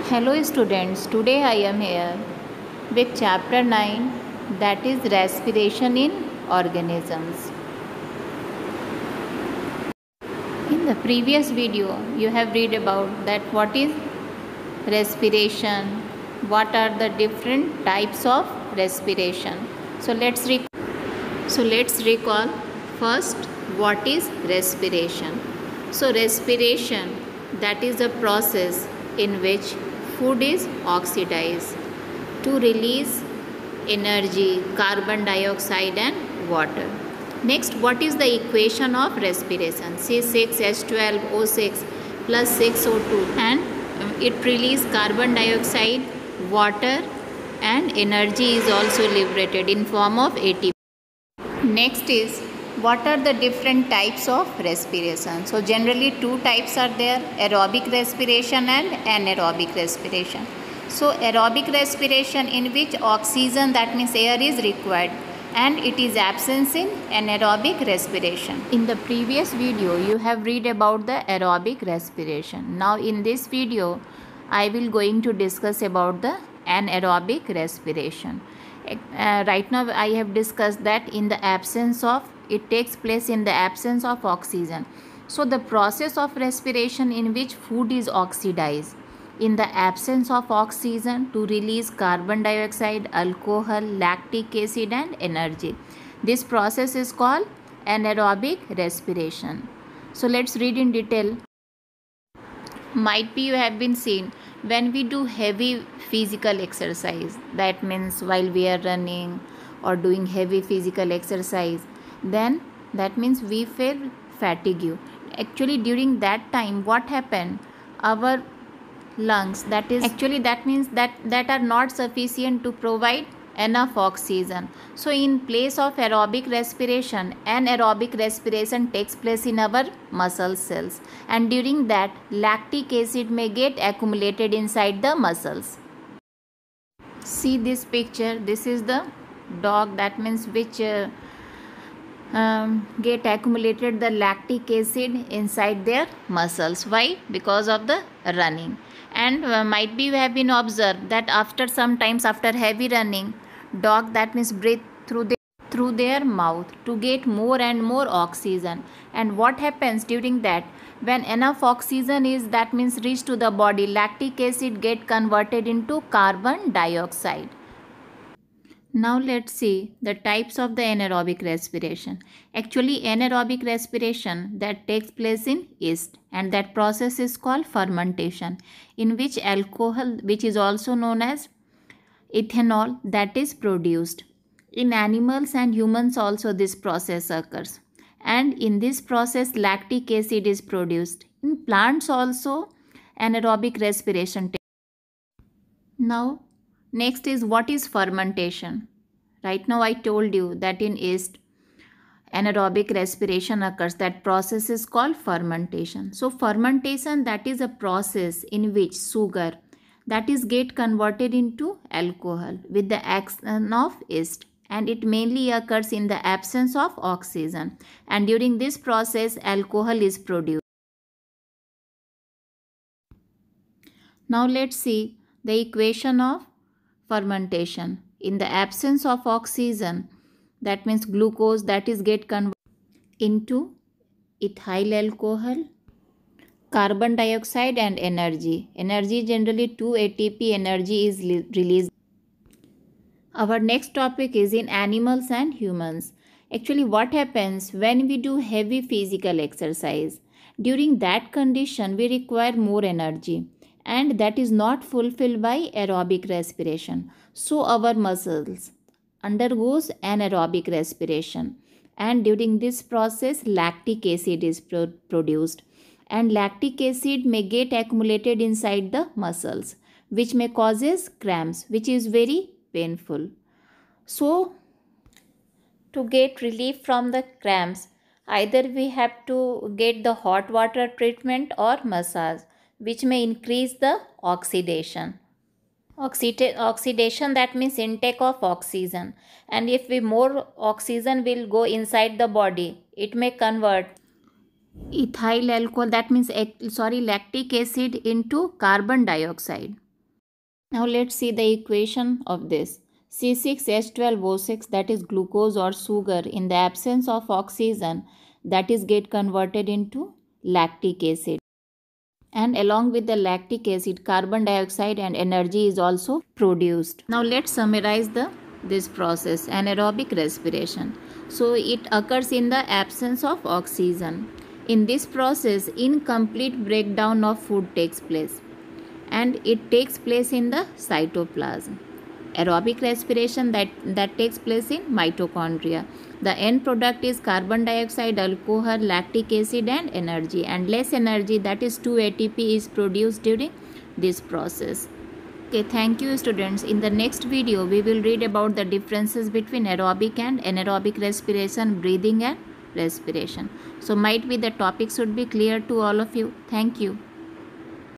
Hello students, today I am here with chapter 9, that is respiration in organisms. In the previous video you have read about that what is respiration, what are the different types of respiration. So let's recall first what is respiration. So respiration, that is a process in which food is oxidized to release energy, carbon dioxide and water. Next, what is the equation of respiration? C6H12O6 plus 6O2, and it releases carbon dioxide, water and energy is also liberated in form of ATP. Next is, what are the different types of respiration? So generally two types are there, aerobic respiration and anaerobic respiration. So aerobic respiration, in which oxygen, that means air, is required, and it is absence in anaerobic respiration. In the previous video you have read about the aerobic respiration. Now in this video I will going to discuss about the anaerobic respiration. Right now I have discussed that in the absence of, it takes place in the absence of oxygen. So the process of respiration in which food is oxidized in the absence of oxygen to release carbon dioxide, alcohol, lactic acid and energy. This process is called anaerobic respiration. So let's read in detail. Might be you have been seen, when we do heavy physical exercise, that means while we are running or doing heavy physical exercise, then that means we feel fatigue. Actually during that time what happened, our lungs, that means that are not sufficient to provide enough oxygen. So in place of aerobic respiration, anaerobic respiration takes place in our muscle cells, and during that lactic acid may get accumulated inside the muscles. See this picture, this is the dog, that means which get accumulated the lactic acid inside their muscles. Why? Because of the running. And might be you have been observed that after sometimes, after heavy running, dog, that means breathe through their mouth to get more and more oxygen. And what happens during that, when enough oxygen is, that means reach to the body, lactic acid get converted into carbon dioxide. Now let's see the types of the anaerobic respiration. Actually anaerobic respiration that takes place in yeast, and that process is called fermentation, in which alcohol, which is also known as ethanol, that is produced. In animals and humans also this process occurs, and in this process lactic acid is produced. In plants also anaerobic respiration takes. Now next is, what is fermentation? Right now I told you that in yeast anaerobic respiration occurs. That process is called fermentation. So fermentation, that is a process in which sugar, that is get converted into alcohol with the action of yeast, and it mainly occurs in the absence of oxygen, and during this process alcohol is produced. Now let's see the equation of fermentation. In the absence of oxygen, that means glucose, that is get converted into ethyl alcohol, carbon dioxide and energy. Energy, generally 2 ATP energy is released. Our next topic is in animals and humans. Actually what happens when we do heavy physical exercise? During that condition we require more energy, and that is not fulfilled by aerobic respiration. So our muscles undergoes anaerobic respiration, and during this process lactic acid is produced, and lactic acid may get accumulated inside the muscles, which may causes cramps, which is very painful. So to get relief from the cramps, either we have to get the hot water treatment or massage, which may increase the oxidation. Oxidation, that means intake of oxygen, and if we more oxygen will go inside the body, it may convert ethyl alcohol, that means lactic acid, into carbon dioxide. Now let's see the equation of this. C6H12O6, that is glucose or sugar, in the absence of oxygen, that is get converted into lactic acid. And along with the lactic acid, carbon dioxide and energy is also produced. Now let's summarize this process, anaerobic respiration. So it occurs in the absence of oxygen. In this process, incomplete breakdown of food takes place, and it takes place in the cytoplasm. Aerobic respiration that takes place in mitochondria. The end product is carbon dioxide, alcohol, lactic acid and energy, and less energy, that is 2 ATP, is produced during this process. Okay, thank you students. In the next video we will read about the differences between aerobic and anaerobic respiration, breathing and respiration. So might be the topic should be clear to all of you. Thank you.